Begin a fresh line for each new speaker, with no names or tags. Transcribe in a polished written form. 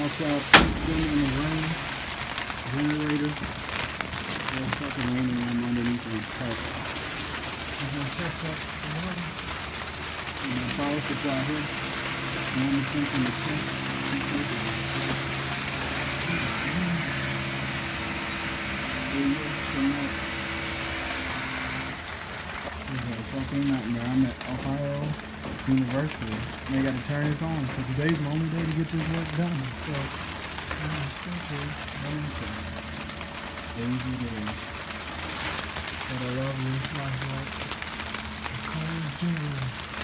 outside, still in the rain. Generators. There's fucking raining on underneath the park. I'm gonna test that water. And the power supply here. One attempt on the test. There's a fucking out there. I'm at Ohio University. They got to turn this on. So today's the only day to get this work done. So I'm still here. Running the test. Days and days. But I love this life, like the cold generator.